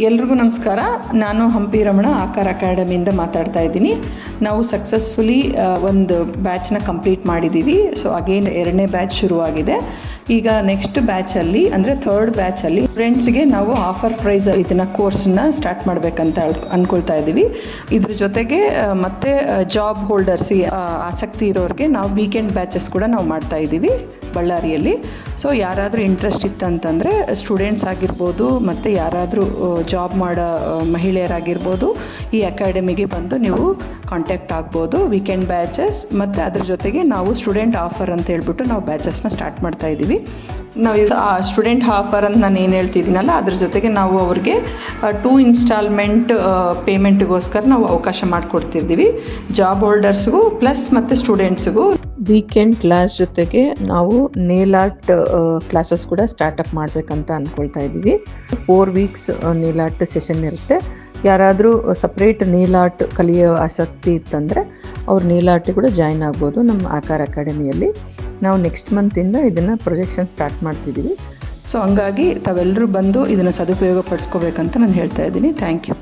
ಎಲ್ರಿಗೂ ನಮಸ್ಕಾರ. ನಾನು ಹಂಪಿ ರಮಣ ಆಕಾರ ಅಕಾಡೆಮಿಯಿಂದ ಮಾತಾಡ್ತಾ ಇದ್ದೀನಿ. ನಾವು ಸಕ್ಸಸ್ಫುಲಿ ಒಂದು ಬ್ಯಾಚ್ನ ಕಂಪ್ಲೀಟ್ ಮಾಡಿದ್ದೀವಿ. ಸೊ ಅಗೇನ್ 2ನೇ ಬ್ಯಾಚ್ ಶುರುವಾಗಿದೆ. ಈಗ ನೆಕ್ಸ್ಟ್ ಬ್ಯಾಚಲ್ಲಿ ಅಂದರೆ 3rd ಬ್ಯಾಚಲ್ಲಿ ಫ್ರೆಂಡ್ಸ್ಗೆ ನಾವು ಆಫರ್ ಪ್ರೈಸ್ ಇದನ್ನು ಕೋರ್ಸನ್ನ ಸ್ಟಾರ್ಟ್ ಮಾಡಬೇಕಂತ ಅಂದ್ಕೊಳ್ತಾ ಇದ್ದೀವಿ. ಇದ್ರ ಜೊತೆಗೆ ಮತ್ತೆ ಜಾಬ್ ಹೋಲ್ಡರ್ಸ್ ಆಸಕ್ತಿ ಇರೋರಿಗೆ ನಾವು ವೀಕೆಂಡ್ ಬ್ಯಾಚಸ್ ಕೂಡ ನಾವು ಮಾಡ್ತಾ ಇದ್ದೀವಿ ಬಳ್ಳಾರಿಯಲ್ಲಿ. ಸೊ ಯಾರಾದರೂ ಇಂಟ್ರೆಸ್ಟ್ ಇತ್ತಂತಂದರೆ ಸ್ಟೂಡೆಂಟ್ಸ್ ಆಗಿರ್ಬೋದು ಮತ್ತು ಯಾರಾದರೂ ಜಾಬ್ ಮಾಡೋ ಮಹಿಳೆಯರಾಗಿರ್ಬೋದು ಈ ಅಕಾಡೆಮಿಗೆ ಬಂದು ನೀವು ಕಾಂಟ್ಯಾಕ್ಟ್ ಆಗ್ಬೋದು. ವೀಕೆಂಡ್ ಬ್ಯಾಚಸ್ ಮತ್ತು ಅದ್ರ ಜೊತೆಗೆ ನಾವು ಸ್ಟೂಡೆಂಟ್ ಆಫರ್ ಅಂತ ಹೇಳ್ಬಿಟ್ಟು ನಾವು ಬ್ಯಾಚಸ್ನ ಸ್ಟಾರ್ಟ್ ಮಾಡ್ತಾ ಇದ್ದೀವಿ. ನಾವು ಆ ಸ್ಟೂಡೆಂಟ್ ಆಫರ್ ಅಂತ ನಾನು ಏನು ಹೇಳ್ತಿದ್ದೀನಲ್ಲ ಅದ್ರ ಜೊತೆಗೆ ನಾವು ಅವ್ರಿಗೆ 2 ಇನ್ಸ್ಟಾಲ್ಮೆಂಟ್ ಪೇಮೆಂಟ್ಗೋಸ್ಕರ ನಾವು ಅವಕಾಶ ಮಾಡಿಕೊಡ್ತಿದ್ದೀವಿ ಜಾಬ್ ಹೋಲ್ಡರ್ಸ್ಗೂ ಪ್ಲಸ್ ಮತ್ತು ಸ್ಟೂಡೆಂಟ್ಸ್ಗೂ. ವೀಕೆಂಡ್ ಕ್ಲಾಸ್ ಜೊತೆಗೆ ನಾವು ನೇಲ್ ಆರ್ಟ್ ಕ್ಲಾಸಸ್ ಕೂಡ ಸ್ಟಾರ್ಟಪ್ ಮಾಡಬೇಕಂತ ಅಂದ್ಕೊಳ್ತಾ ಇದ್ದೀವಿ. 4 ವೀಕ್ಸ್ ನೇಲ್ ಆರ್ಟ್ ಸೆಷನ್ ಇರುತ್ತೆ. ಯಾರಾದರೂ ಸಪ್ರೇಟ್ ನೇಲ್ ಆರ್ಟ್ ಕಲಿಯೋ ಆಸಕ್ತಿ ಇತ್ತಂದರೆ ಅವ್ರು ನೇಲ್ ಆರ್ಟ್ ಕೂಡ ಜಾಯ್ನ್ ಆಗ್ಬೋದು ನಮ್ಮ ಆಕಾರ ಅಕಾಡೆಮಿಯಲ್ಲಿ. ನಾವು ನೆಕ್ಸ್ಟ್ ಮಂತಿಂದ ಇದನ್ನು ಪ್ರೊಜೆಕ್ಷನ್ ಸ್ಟಾರ್ಟ್ ಮಾಡ್ತಿದ್ದೀವಿ. ಸೊ ಹಂಗಾಗಿ ತಾವೆಲ್ಲರೂ ಬಂದು ಇದನ್ನು ಸದುಪಯೋಗ ಪಡಿಸ್ಕೋಬೇಕಂತ ನಾನು ಹೇಳ್ತಾ ಇದ್ದೀನಿ. Thank you.